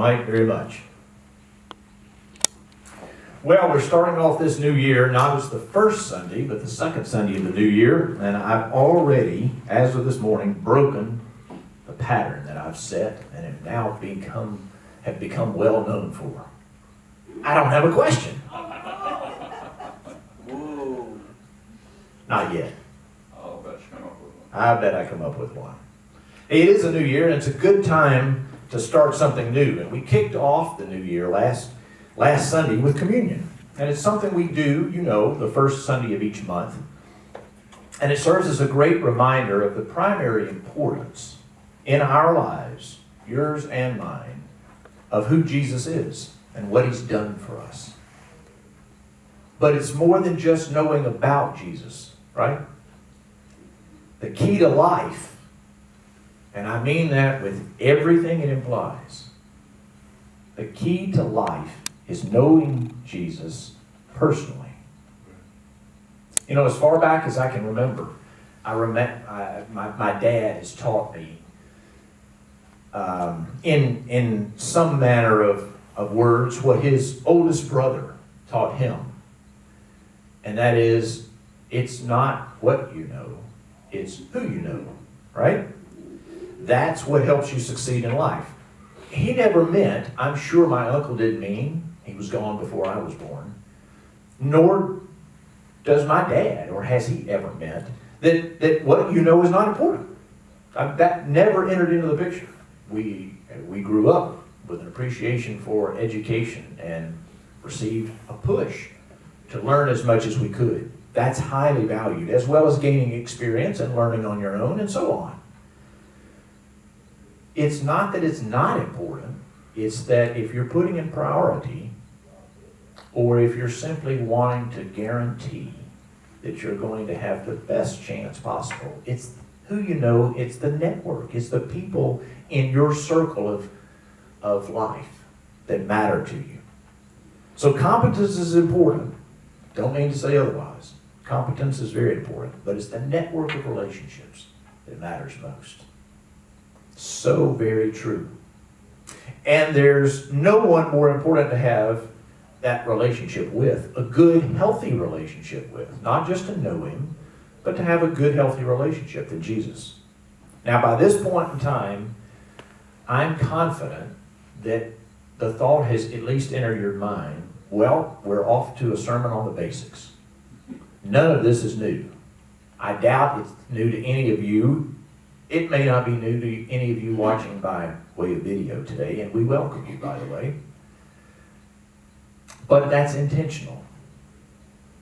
Mike, very much. Well, we're starting off this new year, not as the first Sunday, but the second Sunday of the new year. And I've already, as of this morning, broken the pattern that I've set and have now become well known for. I don't have a question. Whoa. Not yet. I'll bet you come up with one. I bet I come up with one. It is a new year, and it's a good time to start something new. And we kicked off the new year last Sunday with communion. And it's something we do, the first Sunday of each month. And it serves as a great reminder of the primary importance in our lives, yours and mine, of who Jesus is and what he's done for us. But it's more than just knowing about Jesus, right? The key to life, and I mean that with everything it implies, the key to life is knowing Jesus personally. As far back as I can remember, my dad has taught me in some manner of words what his oldest brother taught him. And that is, it's not what you know, it's who you know, right? That's what helps you succeed in life. He never meant, I'm sure my uncle didn't mean, he was gone before I was born, nor does my dad, or has he ever meant, that what you know is not important. That never entered into the picture. We grew up with an appreciation for education and received a push to learn as much as we could. That's highly valued, as well as gaining experience and learning on your own and so on. It's not that it's not important. It's that if you're putting in priority, or if you're simply wanting to guarantee that you're going to have the best chance possible, it's who you know, it's the network, it's the people in your circle of life that matter to you. So competence is important. Don't mean to say otherwise. Competence is very important, but it's the network of relationships that matters most. So very true. And there's no one more important to have that relationship with, a good, healthy relationship with. Not just to know him, but to have a good, healthy relationship than Jesus. Now, by this point in time, I'm confident that the thought has at least entered your mind, well, we're off to a sermon on the basics. None of this is new. I doubt it's new to any of you. It may not be new to any of you watching by way of video today, and we welcome you, by the way. But that's intentional.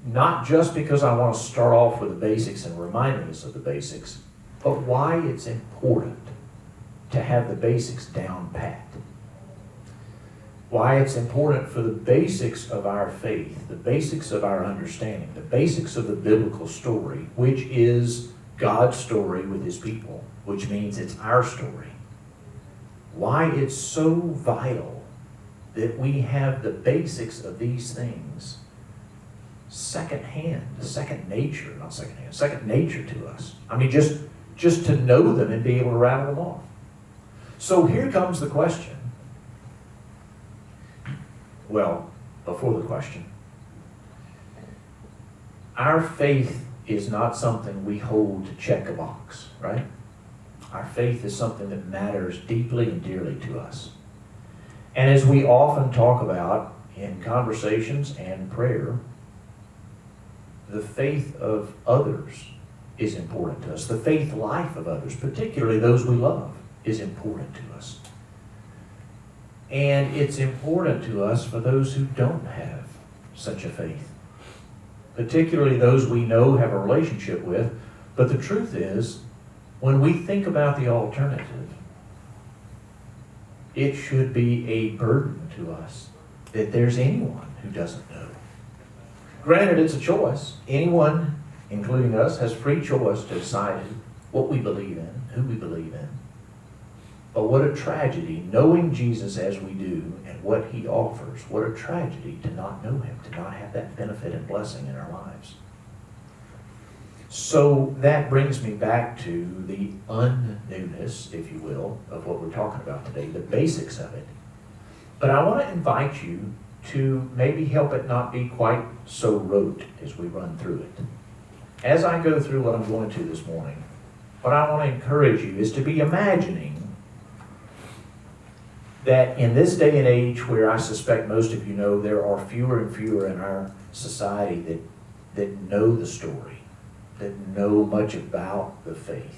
Not just because I want to start off with the basics and reminding us of the basics, but why it's important to have the basics down pat. Why it's important for the basics of our faith, the basics of our understanding, the basics of the biblical story, which is God's story with his people, which means it's our story. Why it's so vital that we have the basics of these things second nature to us. I mean, just to know them and be able to rattle them off. So here comes the question. Well, before the question. Our faith is not something we hold to check a box, right? Our faith is something that matters deeply and dearly to us. And as we often talk about in conversations and prayer, the faith of others is important to us. The faith life of others, particularly those we love, is important to us. And it's important to us for those who don't have such a faith, particularly those we know have a relationship with. But the truth is, when we think about the alternative, it should be a burden to us that there's anyone who doesn't know. Granted, it's a choice. Anyone, including us, has free choice to decide what we believe in, who we believe in. But what a tragedy, knowing Jesus as we do and what he offers, what a tragedy to not know him, to not have that benefit and blessing in our lives. So that brings me back to the unnewness, if you will, of what we're talking about today, the basics of it. But I want to invite you to maybe help it not be quite so rote as we run through it. As I go through what I'm going to this morning, what I want to encourage you is to be imagining that in this day and age where I suspect most of you know there are fewer and fewer in our society that know the story, that know much about the faith.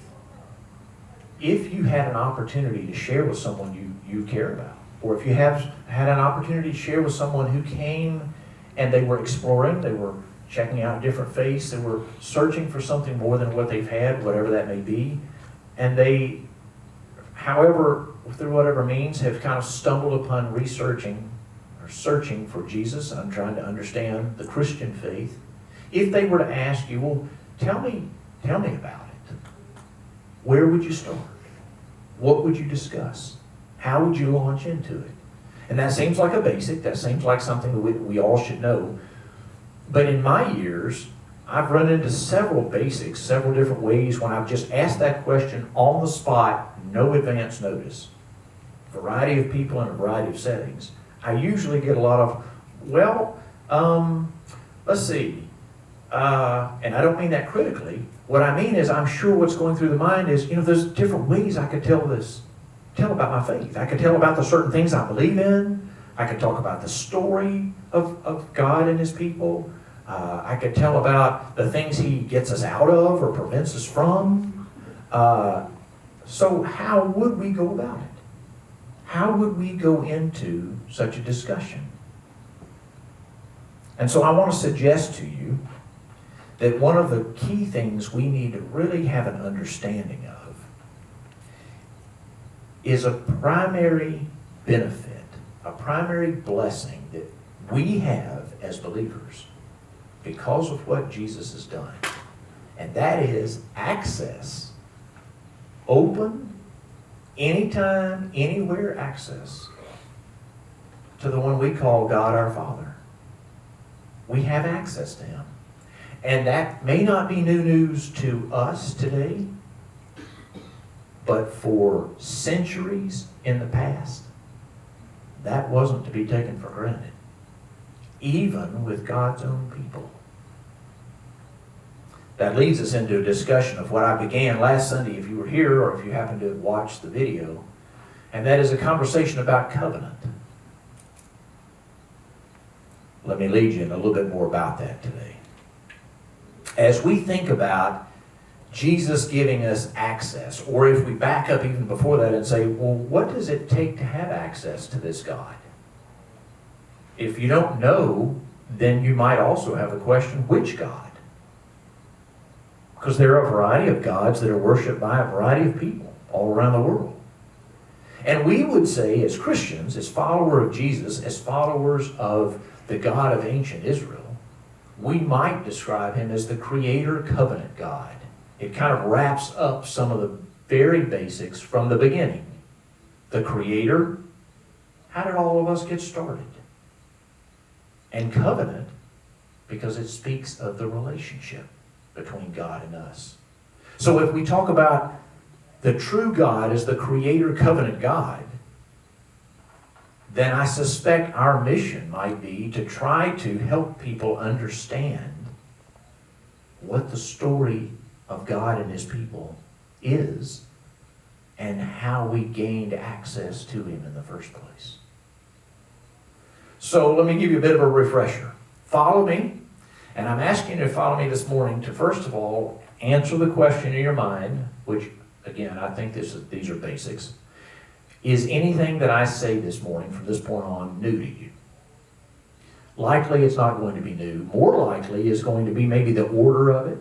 If you had an opportunity to share with someone you care about, or if you have had an opportunity to share with someone who came and they were exploring, they were checking out different faiths, they were searching for something more than what they've had, whatever that may be, and they, however, through whatever means, have kind of stumbled upon researching or searching for Jesus and trying to understand the Christian faith. If they were to ask you, well, tell me about it, where would you start? What would you discuss? How would you launch into it? And that seems like a basic, that seems like something that we all should know. But in my years, I've run into several basics, several different ways when I've just asked that question on the spot, no advance notice. Variety of people in a variety of settings. I usually get a lot of, well, let's see. And I don't mean that critically. What I mean is I'm sure what's going through the mind is, there's different ways I could tell about my faith. I could tell about the certain things I believe in. I could talk about the story of God and His people. I could tell about the things He gets us out of or prevents us from. So how would we go about it? How would we go into such a discussion? And so I want to suggest to you that one of the key things we need to really have an understanding of is a primary benefit, a primary blessing that we have as believers because of what Jesus has done. And that is access, open, anytime, anywhere access to the one we call God our Father. We have access to Him. And that may not be new news to us today, but for centuries in the past, that wasn't to be taken for granted, even with God's own people. That leads us into a discussion of what I began last Sunday, if you were here or if you happened to watch the video, and that is a conversation about covenant. Let me lead you in a little bit more about that today. As we think about Jesus giving us access, or if we back up even before that and say, well, what does it take to have access to this God? If you don't know, then you might also have a question, which God? Because there are a variety of gods that are worshipped by a variety of people all around the world. And we would say, as Christians, as followers of Jesus, as followers of the God of ancient Israel, we might describe Him as the Creator Covenant God. It kind of wraps up some of the very basics from the beginning. The Creator, how did all of us get started? And covenant, because it speaks of the relationship between God and us. So if we talk about the true God as the Creator Covenant God, then I suspect our mission might be to try to help people understand what the story of God and His people is and how we gained access to Him in the first place. So let me give you a bit of a refresher. Follow me, and I'm asking you to follow me this morning to, first of all, answer the question in your mind, which, again, I think these are basics. Is anything that I say this morning from this point on new to you? Likely it's not going to be new. More likely is going to be maybe the order of it.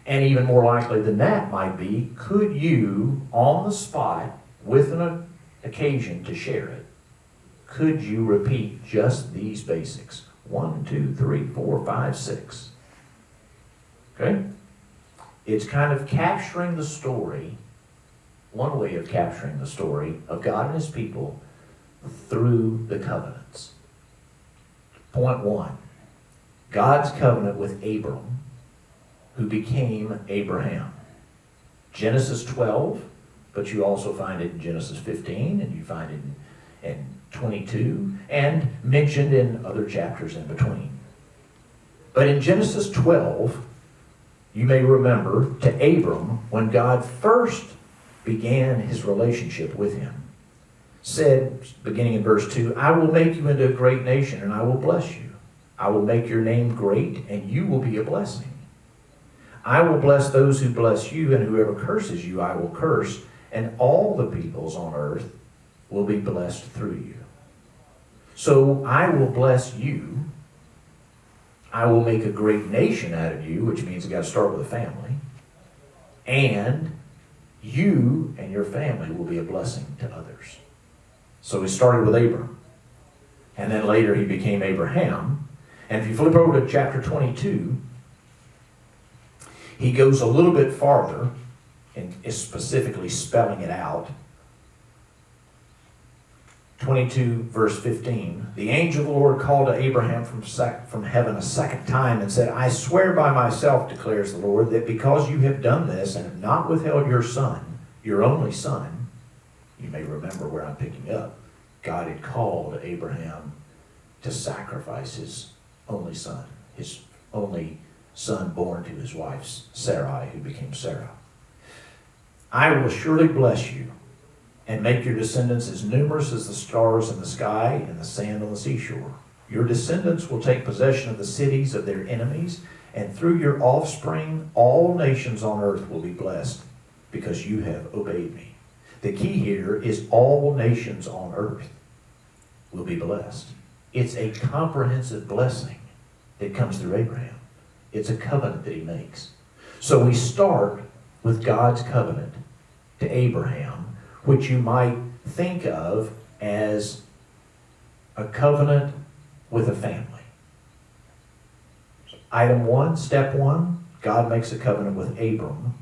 And even more likely than that might be, could you, on the spot, with an occasion to share it, could you repeat just these basics? 1, 2, 3, 4, 5, 6. Okay? It's kind of capturing the story, one way of capturing the story of God and His people through the covenants. Point 1, God's covenant with Abram, who became Abraham. Genesis 12, but you also find it in Genesis 15, and you find it in 22, and mentioned in other chapters in between. But in Genesis 12, you may remember, to Abram, when God first began his relationship with him, said, beginning in verse 2, I will make you into a great nation, and I will bless you. I will make your name great, and you will be a blessing. I will bless those who bless you, and whoever curses you I will curse, and all the peoples on earth will be blessed through you. So I will bless you. I will make a great nation out of you, which means you got to start with a family. And you and your family will be a blessing to others. So he started with Abram. And then later he became Abraham. And if you flip over to chapter 22, he goes a little bit farther and is specifically spelling it out. 22 verse 15, the angel of the Lord called to Abraham from heaven a second time and said, I swear by myself, declares the Lord, that because you have done this and have not withheld your son, your only son, you may remember where I'm picking up, God had called Abraham to sacrifice his only son born to his wife Sarai, who became Sarah. I will surely bless you and make your descendants as numerous as the stars in the sky and the sand on the seashore. Your descendants will take possession of the cities of their enemies, and through your offspring, all nations on earth will be blessed because you have obeyed me. The key here is all nations on earth will be blessed. It's a comprehensive blessing that comes through Abraham. It's a covenant that he makes. So we start with God's covenant to Abraham, which you might think of as a covenant with a family. Item 1, step 1, God makes a covenant with Abram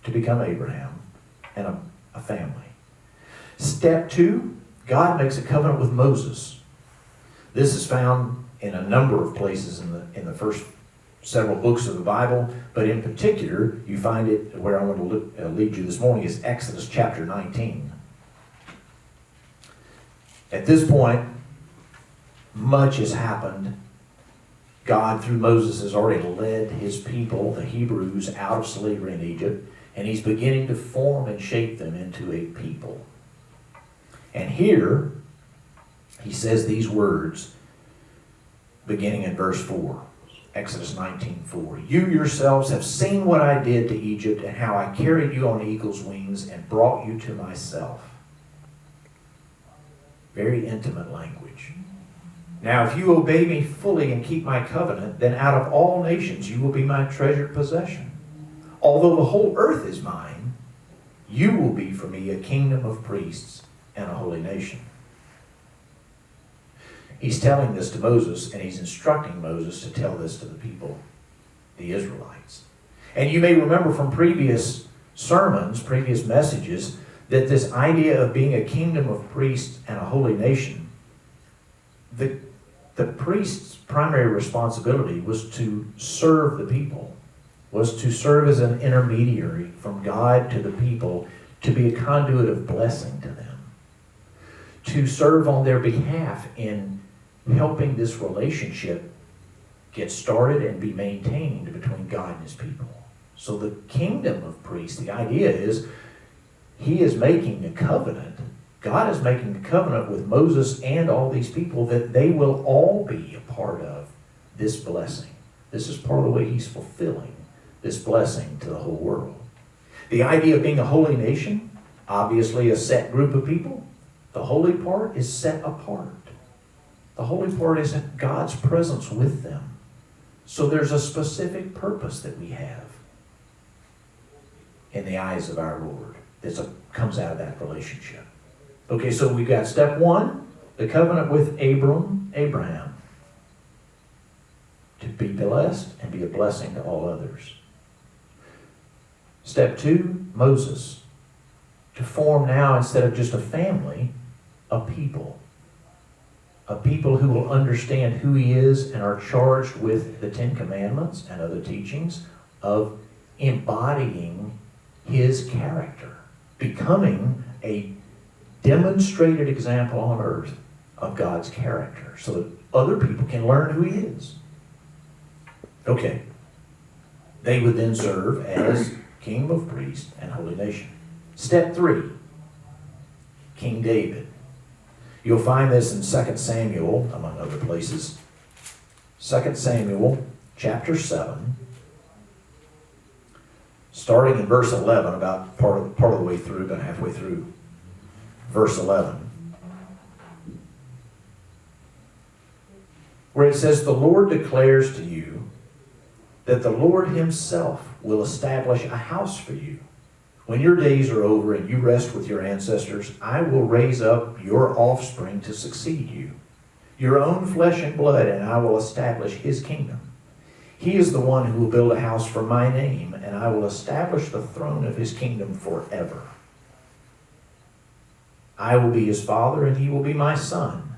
to become Abraham and a family. Step 2, God makes a covenant with Moses. This is found in a number of places in the first several books of the Bible, but in particular, you find it where I want to lead you this morning is Exodus chapter 19. At this point, much has happened. God, through Moses, has already led his people, the Hebrews, out of slavery in Egypt, and he's beginning to form and shape them into a people. And here, he says these words, beginning in verse 4. Exodus 19:4. You yourselves have seen what I did to Egypt and how I carried you on eagle's wings and brought you to myself. Very intimate language. Now, if you obey me fully and keep my covenant, then out of all nations you will be my treasured possession. Although the whole earth is mine, you will be for me a kingdom of priests and a holy nation. He's telling this to Moses, and he's instructing Moses to tell this to the people, the Israelites. And you may remember from previous sermons, previous messages, that this idea of being a kingdom of priests and a holy nation, the priest's primary responsibility was to serve the people, was to serve as an intermediary from God to the people, to be a conduit of blessing to them, to serve on their behalf in helping this relationship get started and be maintained between God and his people. So the kingdom of priests, the idea is he is making a covenant. God is making a covenant with Moses and all these people that they will all be a part of this blessing. This is part of the way he's fulfilling this blessing to the whole world. The idea of being a holy nation, obviously a set group of people. The holy part is set apart. The holy part is God's presence with them. So there's a specific purpose that we have in the eyes of our Lord that comes out of that relationship. Okay, so we got step 1, the covenant with Abraham, to be blessed and be a blessing to all others. Step 2, Moses, to form now, instead of just a family, a people. A people who will understand who he is and are charged with the 10 Commandments and other teachings of embodying his character, becoming a demonstrated example on earth of God's character so that other people can learn who he is. Okay. They would then serve as kingdom of priests and holy nation. Step 3, King David. You'll find this in 2 Samuel, among other places. 2 Samuel chapter 7, starting in verse 11, about part of the way through, about halfway through. Verse 11. Where it says, "The Lord declares to you that the Lord himself will establish a house for you. When your days are over and you rest with your ancestors, I will raise up your offspring to succeed you, your own flesh and blood, and I will establish his kingdom. He is the one who will build a house for my name, and I will establish the throne of his kingdom forever. I will be his father, and he will be my son.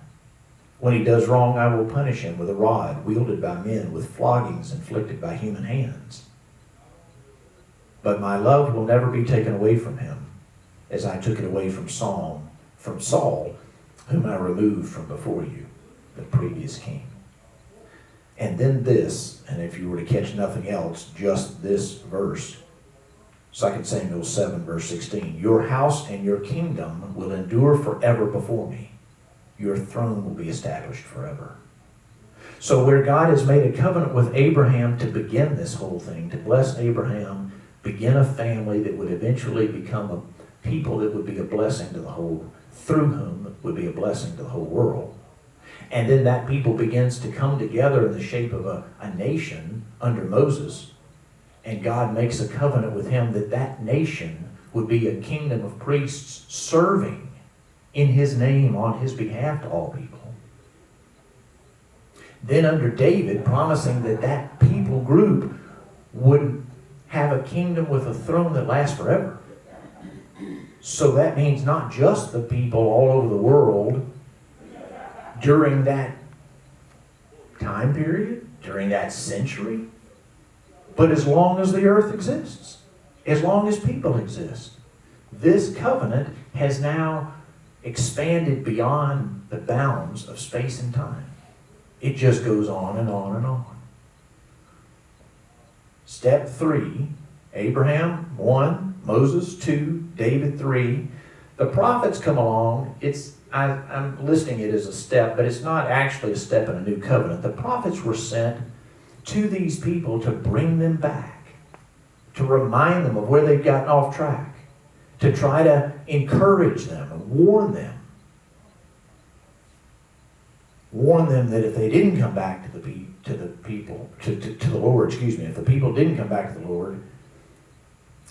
When he does wrong, I will punish him with a rod wielded by men, with floggings inflicted by human hands. But my love will never be taken away from him, as I took it away from Saul, whom I removed from before you," the previous king. And then this, and if you were to catch nothing else, just this verse, 2 Samuel 7, verse 16, "Your house and your kingdom will endure forever before me. Your throne will be established forever." So where God has made a covenant with Abraham to begin this whole thing, to bless Abraham, begin a family that would eventually become a people that would be a blessing to the whole, through whom would be a blessing to the whole world. And then that people begins to come together in the shape of a nation under Moses. And God makes a covenant with him that that nation would be a kingdom of priests serving in his name on his behalf to all people. Then under David, promising that that people group would have a kingdom with a throne that lasts forever. So that means not just the people all over the world during that time period, during that century, but as long as the earth exists, as long as people exist. This covenant has now expanded beyond the bounds of space and time. It just goes on and on and on. Step 3, Abraham 1, Moses 2, David 3. The prophets come along. I'm listing it as a step, but it's not actually a step in a new covenant. The prophets were sent to these people to bring them back, to remind them of where they've gotten off track, to try to encourage them and warn them. Warn them that if they didn't come back to the Lord, if the people didn't come back to the Lord,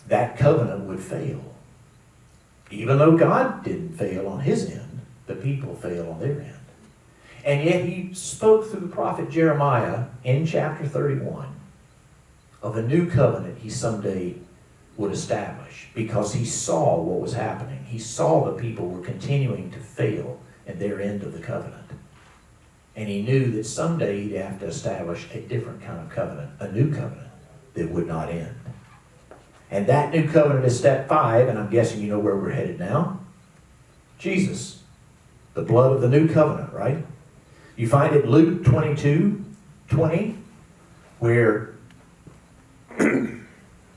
that covenant would fail. Even though God didn't fail on his end, the people fail on their end. And yet he spoke through the prophet Jeremiah in chapter 31 of a new covenant he someday would establish, because he saw what was happening. He saw the people were continuing to fail in their end of the covenant. And he knew that someday he'd have to establish a different kind of covenant, a new covenant that would not end. And that new covenant is step 5, and I'm guessing you know where we're headed now. Jesus, the blood of the new covenant, right? You find it Luke 22:20, where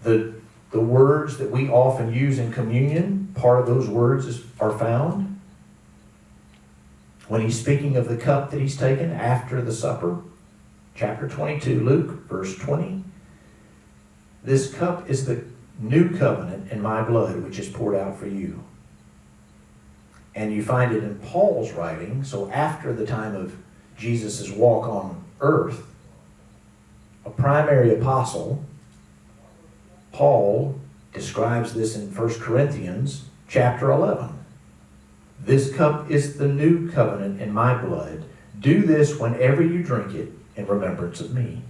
the words that we often use in communion, part of those words are found. When he's speaking of the cup that he's taken after the supper, chapter 22, Luke, verse 20. "This cup is the new covenant in my blood, which is poured out for you." And you find it in Paul's writing. So after the time of Jesus' walk on earth, a primary apostle, Paul, describes this in 1 Corinthians chapter 11. "This cup is the new covenant in my blood. Do this whenever you drink it in remembrance of me."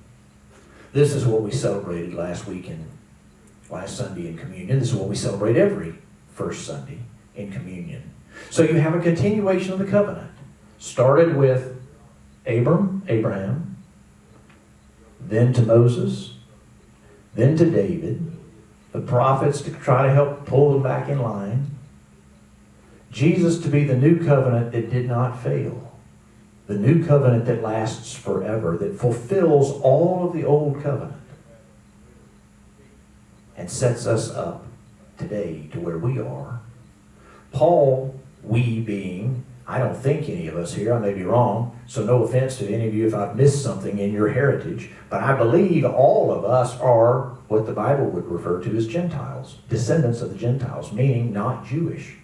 This is what we celebrated last Sunday in communion. This is what we celebrate every first Sunday in communion. So you have a continuation of the covenant. Started with Abraham, then to Moses, then to David, the prophets to try to help pull them back in line, Jesus to be the new covenant that did not fail. The new covenant that lasts forever, that fulfills all of the old covenant and sets us up today to where we are. Paul, we being, I don't think any of us here, I may be wrong, so no offense to any of you if I've missed something in your heritage, but I believe all of us are what the Bible would refer to as Gentiles, descendants of the Gentiles, meaning not Jewish.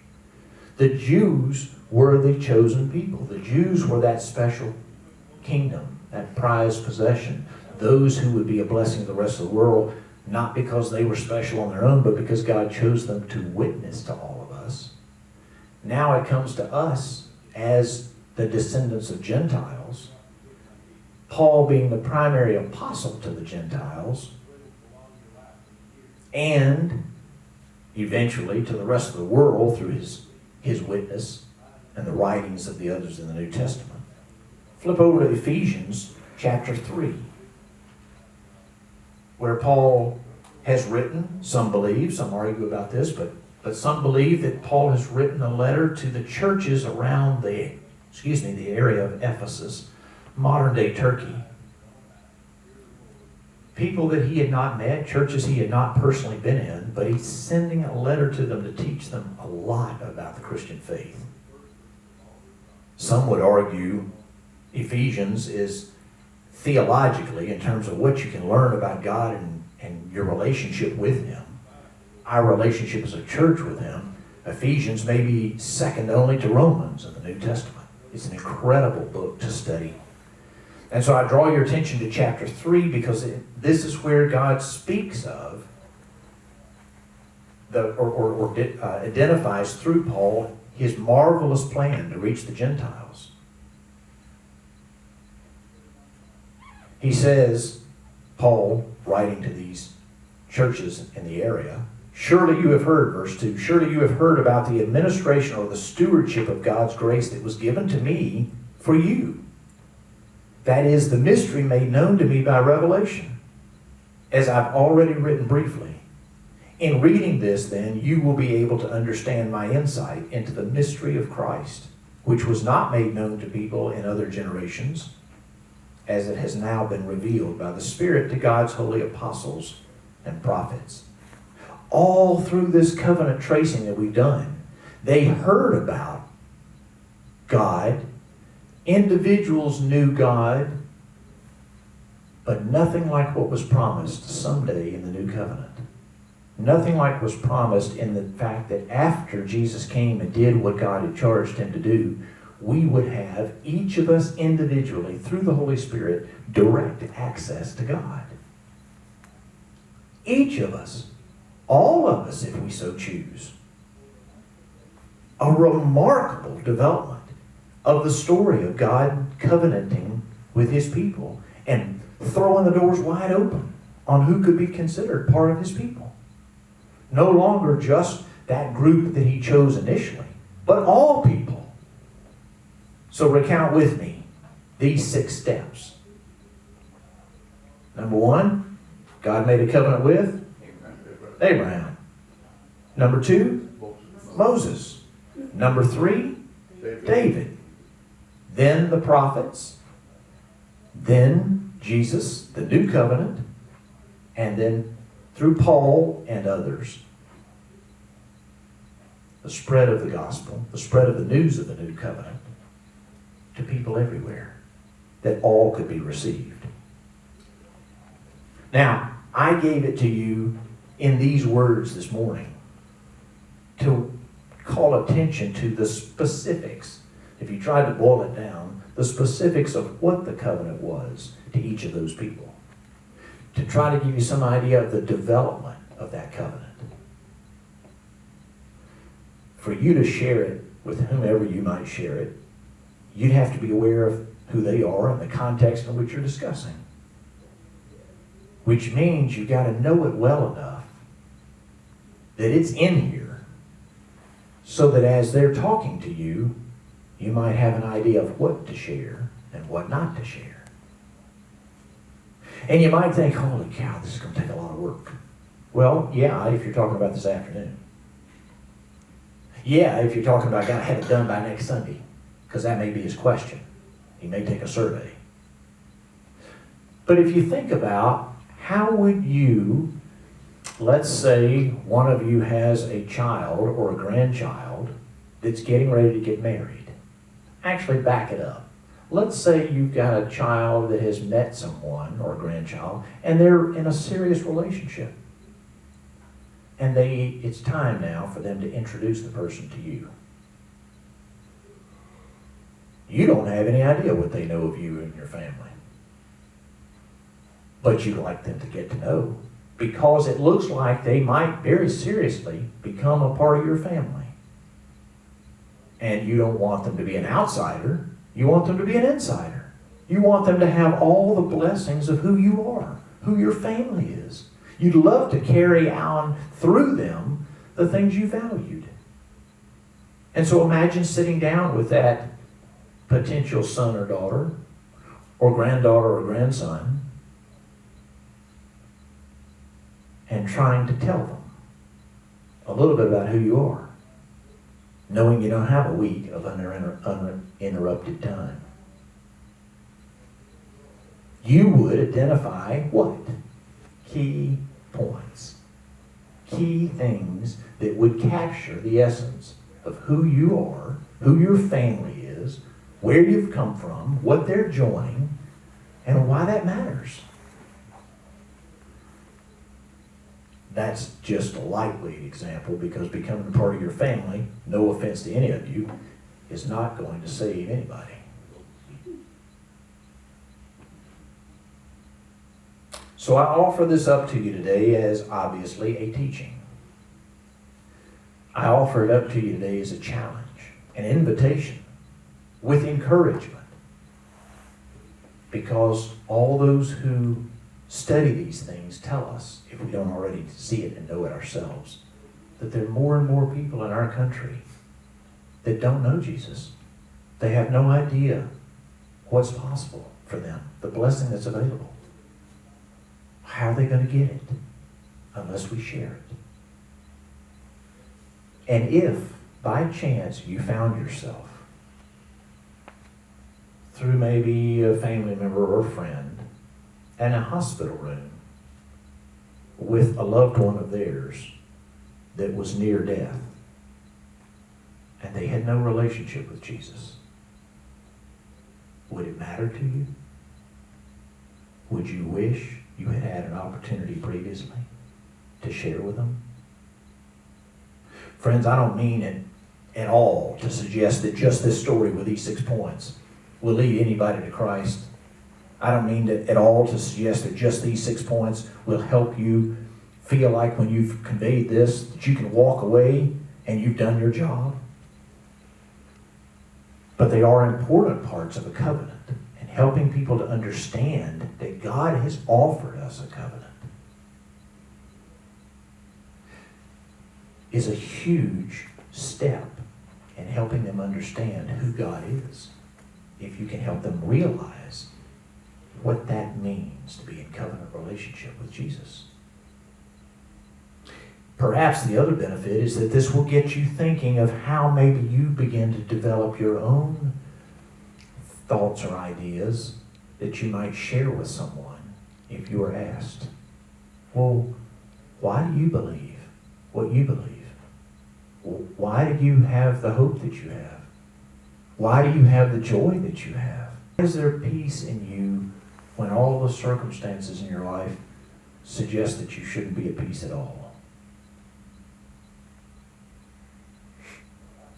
The Jews were the chosen people. The Jews were that special kingdom, that prized possession, those who would be a blessing to the rest of the world, not because they were special on their own, but because God chose them to witness to all of us. Now it comes to us as the descendants of Gentiles, Paul being the primary apostle to the Gentiles, and eventually to the rest of the world through his witness and the writings of the others in the New Testament. Flip over to Ephesians chapter 3, where Paul has written, some believe, some argue about this, but some believe that Paul has written a letter to the churches around the area of Ephesus, modern-day Turkey. People that he had not met, churches he had not personally been in, but he's sending a letter to them to teach them a lot about the Christian faith. Some would argue Ephesians is theologically, in terms of what you can learn about God and your relationship with Him, our relationship as a church with Him, Ephesians may be second only to Romans in the New Testament. It's an incredible book to study. And so I draw your attention to chapter 3 because this is where God speaks of identifies through Paul his marvelous plan to reach the Gentiles. He says, Paul, writing to these churches in the area, surely you have heard, verse 2, surely you have heard about the administration or the stewardship of God's grace that was given to me for you. That is the mystery made known to me by revelation, as I've already written briefly. In reading this, then, you will be able to understand my insight into the mystery of Christ, which was not made known to people in other generations, as it has now been revealed by the Spirit to God's holy apostles and prophets. All through this covenant tracing that we've done, they heard about God. Individuals knew God, but nothing like what was promised someday in the new covenant. Nothing like was promised in the fact that after Jesus came and did what God had charged him to do, we would have, each of us individually, through the Holy Spirit, direct access to God. Each of us, all of us, if we so choose. A remarkable development of the story of God covenanting with His people and throwing the doors wide open on who could be considered part of His people. No longer just that group that He chose initially, but all people. So recount with me these 6 steps. Number 1, God made a covenant with Abraham. Number 2, Moses. Number 3, David. Then the prophets, then Jesus, the new covenant, and then through Paul and others, the spread of the gospel, the spread of the news of the new covenant to people everywhere, that all could be received. Now, I gave it to you in these words this morning to call attention to the specifics. If you tried to boil it down, the specifics of what the covenant was to each of those people. To try to give you some idea of the development of that covenant. For you to share it with whomever you might share it, you'd have to be aware of who they are and the context in which you're discussing. Which means you've got to know it well enough that it's in here so that as they're talking to you, you might have an idea of what to share and what not to share. And you might think, holy cow, this is going to take a lot of work. Well, yeah, if you're talking about this afternoon. Yeah, if you're talking about, I got to have it done by next Sunday, because that may be his question. He may take a survey. But if you think about how would you, let's say one of you has a child or a grandchild that's getting ready to get married. Actually, back it up. Let's say you've got a child that has met someone or a grandchild and they're in a serious relationship. And it's time now for them to introduce the person to you. You don't have any idea what they know of you and your family. But you'd like them to get to know, because it looks like they might very seriously become a part of your family. And you don't want them to be an outsider. You want them to be an insider. You want them to have all the blessings of who you are, who your family is. You'd love to carry on through them the things you valued. And so imagine sitting down with that potential son or daughter, or granddaughter or grandson, and trying to tell them a little bit about who you are, knowing you don't have a week of uninterrupted time. You would identify what? Key points. Key things that would capture the essence of who you are, who your family is, where you've come from, what they're joining, and why that matters. That's just a lightweight example, because becoming a part of your family, no offense to any of you, is not going to save anybody. So I offer this up to you today as obviously a teaching. I offer it up to you today as a challenge, an invitation, with encouragement. Because all those who study these things tell us, if we don't already see it and know it ourselves, that there are more and more people in our country that don't know Jesus. They have no idea what's possible for them, the blessing that's available. How are they going to get it unless we share it? And if, by chance, you found yourself, through maybe a family member or friend, in a hospital room with a loved one of theirs that was near death, and they had no relationship with Jesus, would it matter to you? Would you wish you had had an opportunity previously to share with them? Friends, I don't mean it at all to suggest that just this story with these 6 points will lead anybody to Christ. I don't mean that at all to suggest that just these 6 points will help you feel like when you've conveyed this, that you can walk away and you've done your job. But they are important parts of a covenant, and helping people to understand that God has offered us a covenant is a huge step in helping them understand who God is. If you can help them realize what that means to be in covenant relationship with Jesus. Perhaps the other benefit is that this will get you thinking of how maybe you begin to develop your own thoughts or ideas that you might share with someone if you are asked, well, why do you believe what you believe? Why do you have the hope that you have? Why do you have the joy that you have? Is there peace in you when all the circumstances in your life suggest that you shouldn't be at peace at all?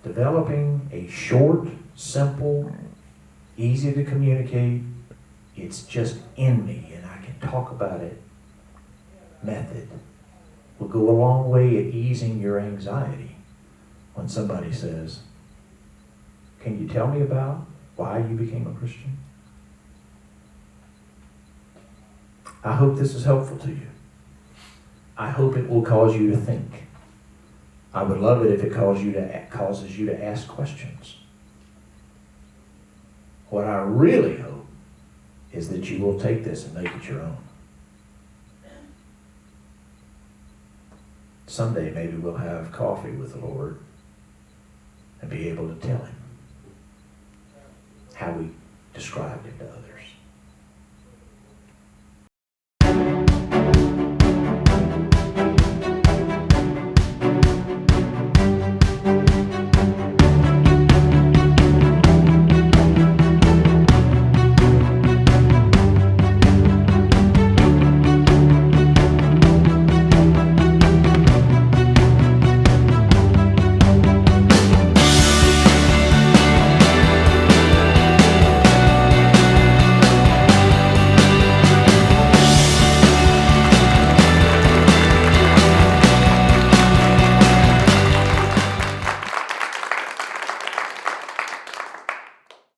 Developing a short, simple, easy to communicate, it's just in me and I can talk about it method will go a long way at easing your anxiety when somebody says, can you tell me about why you became a Christian? I hope this is helpful to you. I hope it will cause you to think. I would love it if it causes you to ask questions. What I really hope is that you will take this and make it your own. Someday maybe we'll have coffee with the Lord and be able to tell Him how we described it to others.